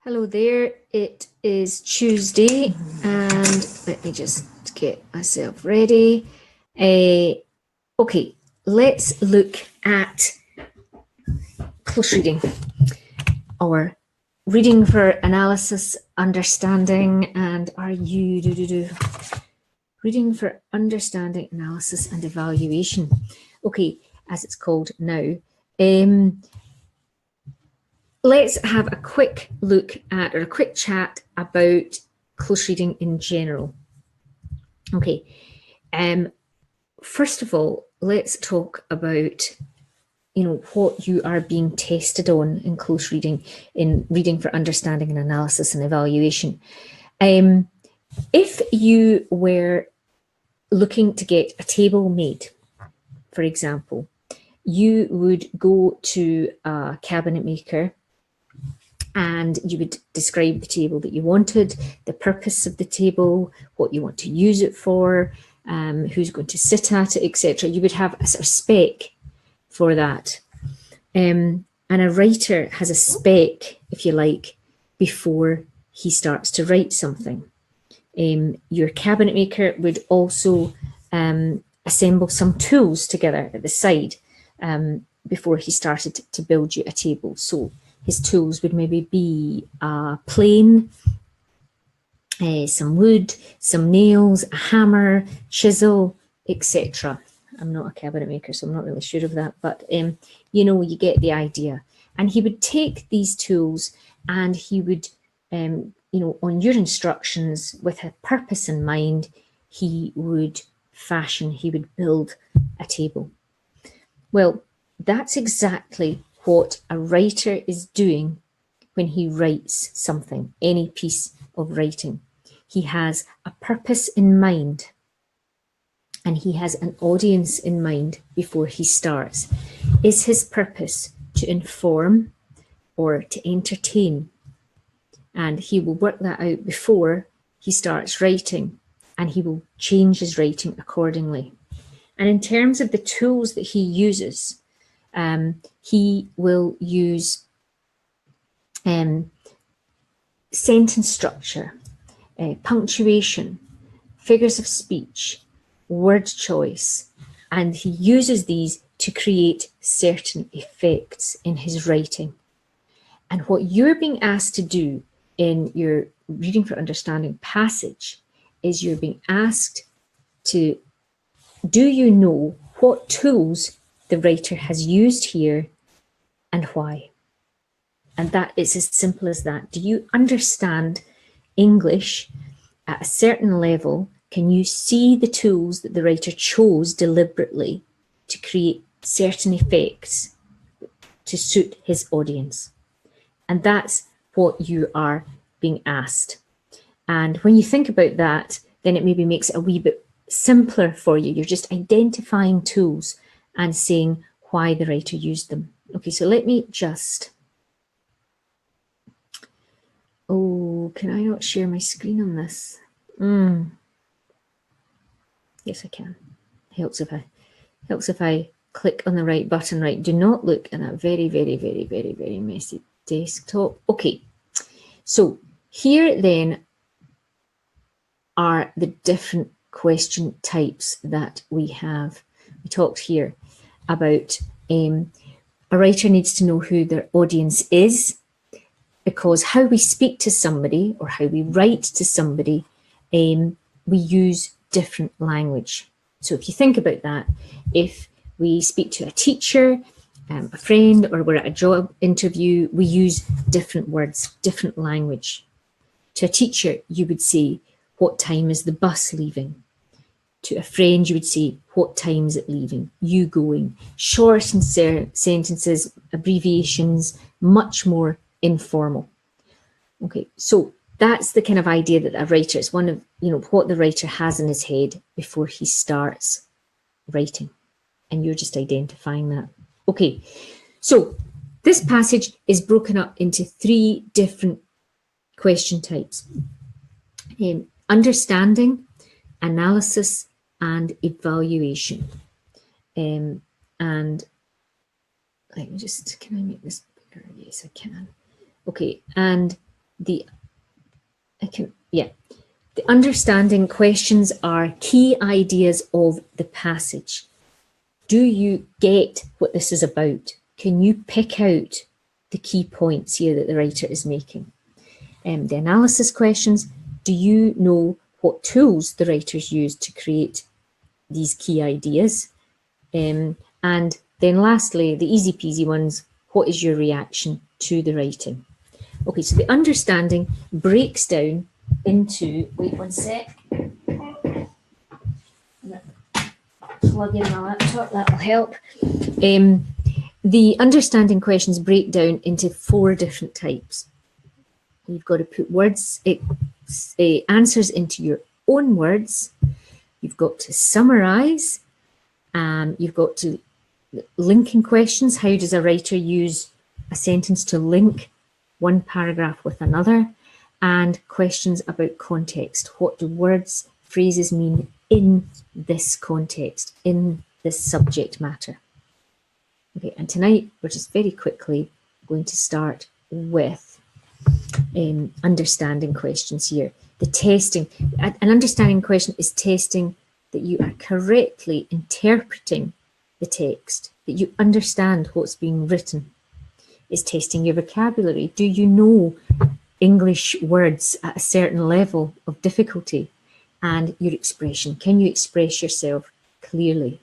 Hello there, it is Tuesday and let me just get myself ready. Okay, let's look at close reading or reading for analysis, understanding, and reading for understanding, analysis, and evaluation. Okay, as it's called now. Let's have a quick look at, or a quick chat about close reading in general. Okay, first of all, let's talk about, what you are being tested on in close reading, in reading for understanding and analysis and evaluation. If you were looking to get a table made, for example, you would go to a cabinet maker and you would describe the table that you wanted, the purpose of the table, what you want to use it for, who's going to sit at it, etc. You would have a sort of spec for that. And a writer has a spec, if you like, before he starts to write something. Your cabinet maker would also assemble some tools together at the side before he started to build you a table. So his tools would maybe be a plane, some wood, some nails, a hammer, chisel, etc. I'm not a cabinet maker, so I'm not really sure of that, but you get the idea. And he would take these tools and he would, on your instructions with a purpose in mind, he would build a table. Well, that's exactly what a writer is doing when he writes something, any piece of writing. He has a purpose in mind and he has an audience in mind before he starts. Is his purpose to inform or to entertain? And he will work that out before he starts writing, and he will change his writing accordingly. And in terms of the tools that he uses, he will use sentence structure, punctuation, figures of speech, word choice, and he uses these to create certain effects in his writing. And what you're being asked to do in your reading for understanding passage is you're being asked to, do you know what tools the writer has used here and why? And that is as simple as that. Do you understand English at a certain level? Can you see the tools that the writer chose deliberately to create certain effects to suit his audience? And that's what you are being asked. And when you think about that, then it maybe makes it a wee bit simpler for you. You're just identifying tools and saying why the writer used them. Okay, so let me just... Oh, can I not share my screen on this? Yes, I can. Helps if I click on the right button. Right, do not look at that very, very, very, very, very messy desktop. Okay, so here then are the different question types that we have. We talked here about a writer needs to know who their audience is, because how we speak to somebody or how we write to somebody, we use different language. So if you think about that, if we speak to a teacher, a friend, or we're at a job interview, we use different words, different language. To a teacher, you would say, what time is the bus leaving? To a friend, you would say, what time is it leaving? You going. Short and sentences, abbreviations, much more informal. Okay, so that's the kind of idea that a writer is, one of, what the writer has in his head before he starts writing. And you're just identifying that. Okay, so this passage is broken up into 3 different question types. Understanding, analysis, and evaluation. And let me just, can I make this bigger? Yes, I can. Okay, and the understanding questions are key ideas of the passage. Do you get what this is about? Can you pick out the key points here that the writer is making? The analysis questions, do you know what tools the writers use to create these key ideas? And then lastly, the easy peasy ones, what is your reaction to the writing? Okay, so the understanding breaks down into, wait one sec. Plug in my laptop, that'll help. The understanding questions break down into 4 different types. You've got to put words, answers into your own words. You've got to summarize. You've got to linking questions. How does a writer use a sentence to link one paragraph with another? And questions about context. What do words, phrases mean in this context, in this subject matter? Okay, and tonight we're just very quickly going to start with understanding questions here. The testing, an understanding question is testing that you are correctly interpreting the text, that you understand what's being written. It's testing your vocabulary. Do you know English words at a certain level of difficulty? And your expression. Can you express yourself clearly?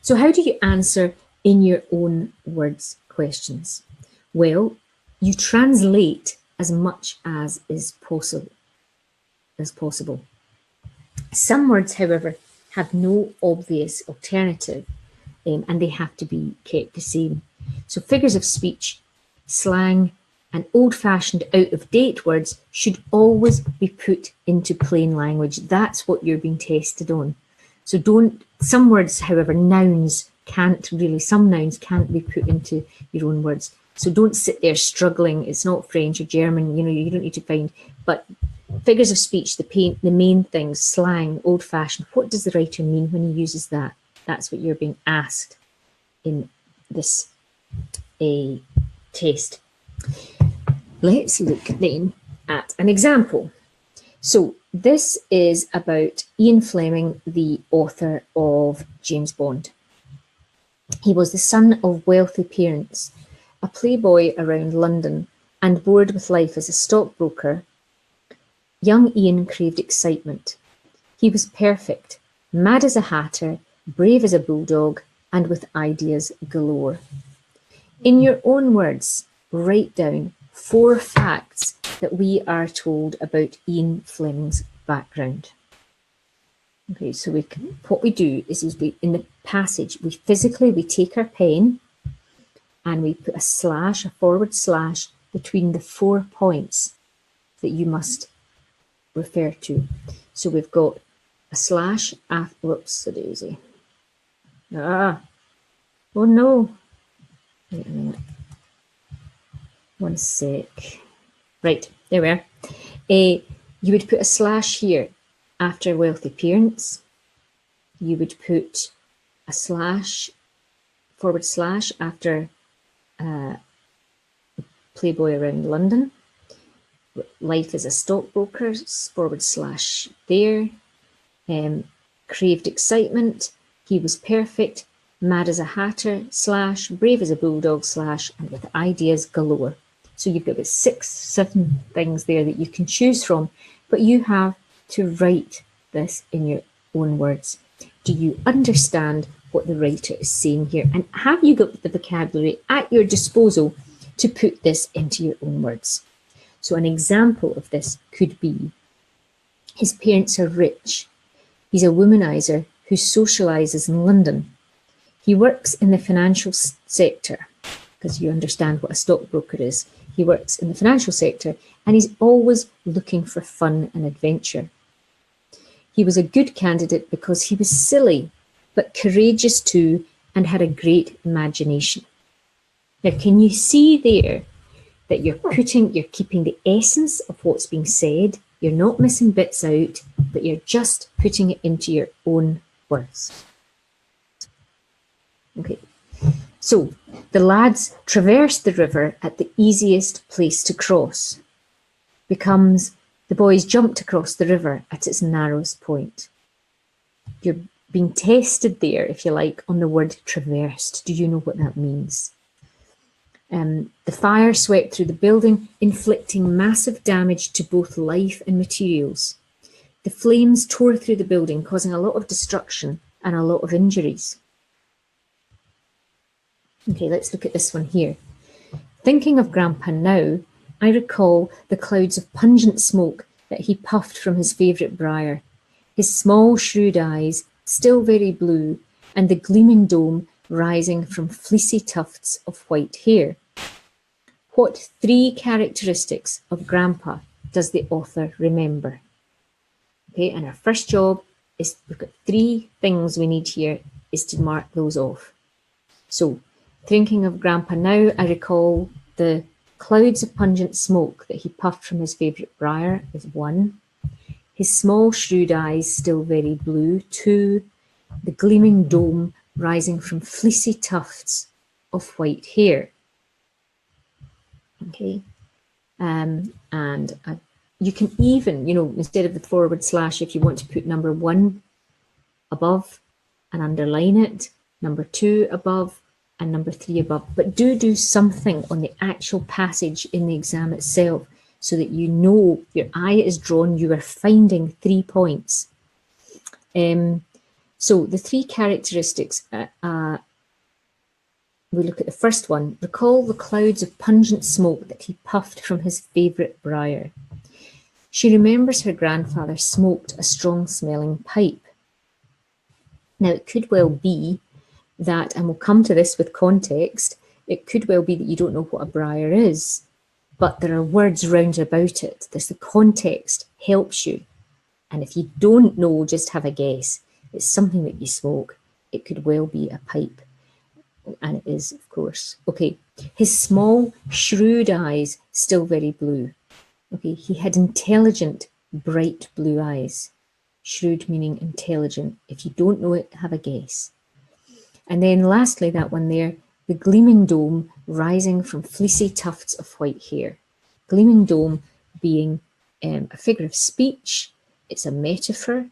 So how do you answer in your own words questions? Well, you translate as much as is possible. Some words, however, have no obvious alternative, and they have to be kept the same. So figures of speech, slang, and old-fashioned, out-of-date words should always be put into plain language. That's what you're being tested on. So some words, however, some nouns can't be put into your own words. So don't sit there struggling. It's not French or German, you don't need to find, but figures of speech, the main things, slang, old-fashioned, what does the writer mean when he uses that? That's what you're being asked in this test. Let's look then at an example. So this is about Ian Fleming, the author of James Bond. He was the son of wealthy parents, a playboy around London, and bored with life as a stockbroker. Young Ian craved excitement. He was perfect, mad as a hatter, brave as a bulldog, and with ideas galore. In your own words, write down 4 facts that we are told about Ian Fleming's background. Okay, so what we do is in the passage, we take our pen and we put a forward slash between the 4 points that you must refer to. So we've got a slash after, whoops, a daisy. Oh no. Wait a minute. One sec. Right, there we are. You would put a slash here after wealthy parents. You would put a slash, forward slash after playboy around London. Life as a stockbroker, forward slash there. Craved excitement. He was perfect, mad as a hatter, slash, brave as a bulldog, slash, and with ideas galore. So you've got about 6, 7 things there that you can choose from, but you have to write this in your own words. Do you understand what the writer is saying here? And have you got the vocabulary at your disposal to put this into your own words? So an example of this could be, his parents are rich. He's a womanizer who socialises in London. He works in the financial sector, because you understand what a stockbroker is. He works in the financial sector and he's always looking for fun and adventure. He was a good candidate because he was silly, but courageous too, and had a great imagination. Now, can you see there that you're keeping the essence of what's being said? You're not missing bits out, but you're just putting it into your own words. Okay, so the lads traverse the river at the easiest place to cross. Becomes the boys jumped across the river at its narrowest point. You're being tested there, if you like, on the word traversed. Do you know what that means? The fire swept through the building, inflicting massive damage to both life and materials. The flames tore through the building, causing a lot of destruction and a lot of injuries. Okay, let's look at this one here. Thinking of Grandpa now, I recall the clouds of pungent smoke that he puffed from his favourite briar, his small shrewd eyes, still very blue, and the gleaming dome rising from fleecy tufts of white hair. What 3 characteristics of Grandpa does the author remember? Okay, and our first job is, we've got 3 things we need here, is to mark those off. So, thinking of Grandpa now, I recall the clouds of pungent smoke that he puffed from his favourite briar is 1. His small shrewd eyes still very blue, 2. The gleaming dome rising from fleecy tufts of white hair. Okay, and you can even, instead of the forward slash, if you want to put number 1 above and underline it, number 2 above and number 3 above, but do something on the actual passage in the exam itself so that you know your eye is drawn, you are finding 3 points. So the 3 characteristics, we look at the first one. Recall the clouds of pungent smoke that he puffed from his favourite briar. She remembers her grandfather smoked a strong-smelling pipe. Now, it could well be that, and we'll come to this with context, it could well be that you don't know what a briar is, but there are words round about it. There's the context helps you. And if you don't know, just have a guess. It's something that you smoke. It could well be a pipe. And it is, of course. Okay, his small, shrewd eyes, still very blue. Okay, he had intelligent, bright blue eyes. Shrewd meaning intelligent. If you don't know it, have a guess. And then lastly, that one there, the gleaming dome rising from fleecy tufts of white hair. Gleaming dome being a figure of speech, it's a metaphor,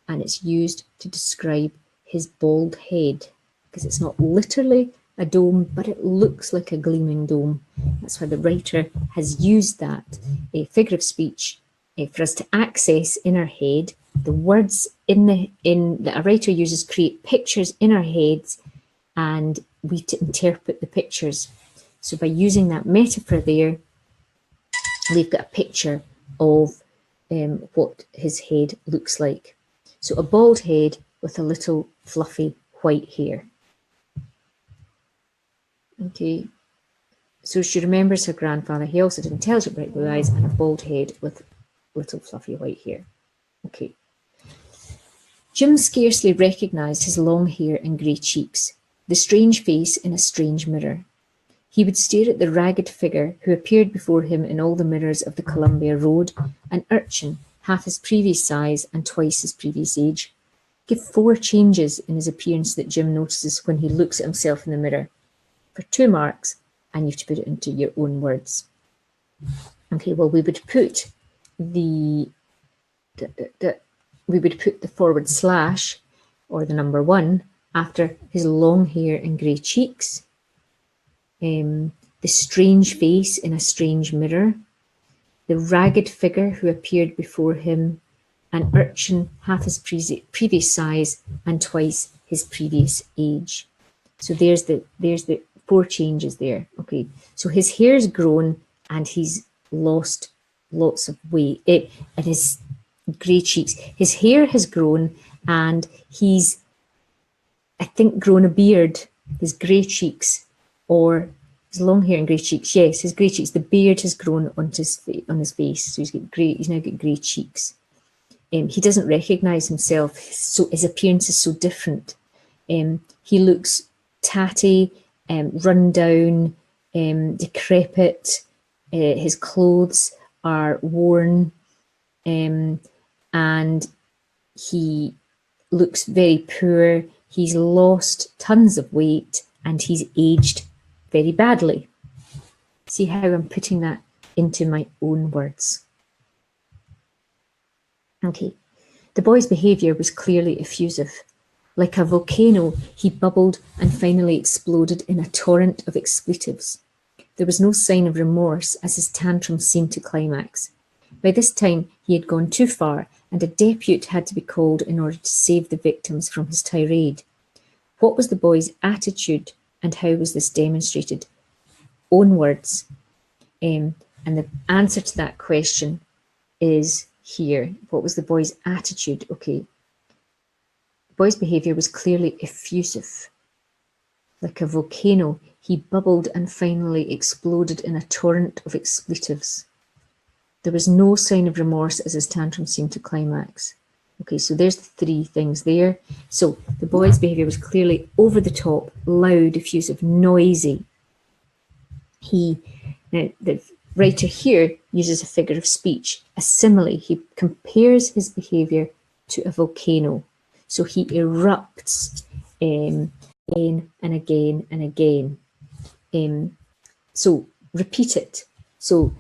and it's used to describe his bald head, because it's not literally a dome, but it looks like a gleaming dome. That's why the writer has used that, a figure of speech, for us to access in our head. The words that a writer uses create pictures in our heads, and we to interpret the pictures. So by using that metaphor there, we've got a picture of what his head looks like. So a bald head with a little fluffy white hair. Okay, so she remembers her grandfather. He also had intelligent bright blue eyes and a bald head with little fluffy white hair. Okay. Jim scarcely recognised his long hair and grey cheeks, the strange face in a strange mirror. He would stare at the ragged figure who appeared before him in all the mirrors of the Columbia Road, an urchin, half his previous size and twice his previous age. Give 4 changes in his appearance that Jim notices when he looks at himself in the mirror. For 2 marks, and you have to put it into your own words. Okay, well, we would put the forward slash or the number 1 after his long hair and grey cheeks, the strange face in a strange mirror, the ragged figure who appeared before him, an urchin half his previous size and twice his previous age. So there's the 4 changes there. Okay, so his hair's grown and he's lost lots of weight. And his grey cheeks. His hair has grown and he's, I think, grown a beard. His grey cheeks, or his long hair and grey cheeks. Yes, his grey cheeks. The beard has grown on his face, so he's now got grey cheeks. He doesn't recognise himself, so his appearance is so different. He looks tatty, run down, decrepit. His clothes are worn, and he looks very poor. he's lost tons of weight and he's aged very badly. See how I'm putting that into my own words. Okay, the boy's behaviour was clearly effusive. Like a volcano, he bubbled and finally exploded in a torrent of expletives. There was no sign of remorse as his tantrum seemed to climax. By this time, he had gone too far, and a depute had to be called in order to save the victims from his tirade. What was the boy's attitude, and how was this demonstrated? Own words. And the answer to that question is here. What was the boy's attitude? Okay. The boy's behaviour was clearly effusive. Like a volcano, he bubbled and finally exploded in a torrent of expletives. There was no sign of remorse as his tantrum seemed to climax. Okay, so there's the three things there. So the boy's behaviour was clearly over the top, loud, effusive, noisy. Now the writer here uses a figure of speech, a simile. He compares his behaviour to a volcano. So he erupts again and again and again. So repeat it. So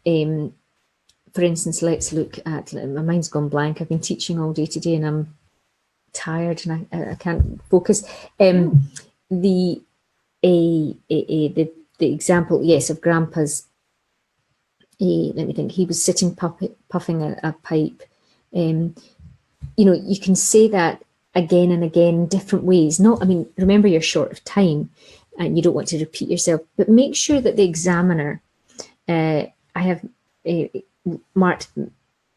for instance, let's look at, my mind's gone blank. I've been teaching all day today and I'm tired and I can't focus. The example, yes, of Grandpa's, let me think, he was sitting puffing a pipe. You know, you can say that again and again in different ways. I mean, remember you're short of time and you don't want to repeat yourself, but make sure that the examiner, I have marked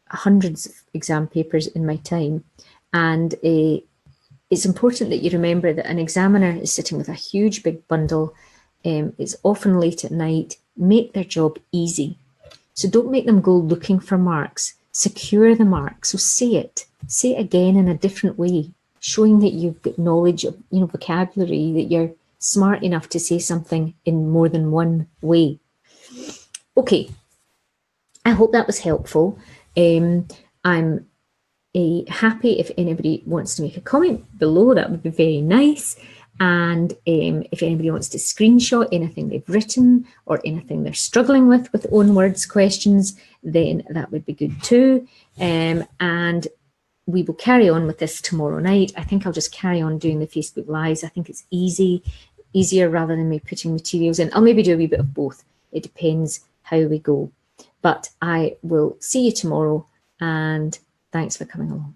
hundreds of exam papers in my time, and it's important that you remember that an examiner is sitting with a huge big bundle. It's often late at night. Make their job easy. So don't make them go looking for marks. Secure the mark. So say it again in a different way, showing that you've got knowledge of, you know, vocabulary, that you're smart enough to say something in more than one way. Okay, I hope that was helpful. I'm happy if anybody wants to make a comment below. That would be very nice. And if anybody wants to screenshot anything they've written or anything they're struggling with own words questions, then that would be good too. And we will carry on with this tomorrow night. I think I'll just carry on doing the Facebook Lives. I think it's easier rather than me putting materials in. I'll maybe do a wee bit of both. It depends how we go. But I will see you tomorrow, and thanks for coming along.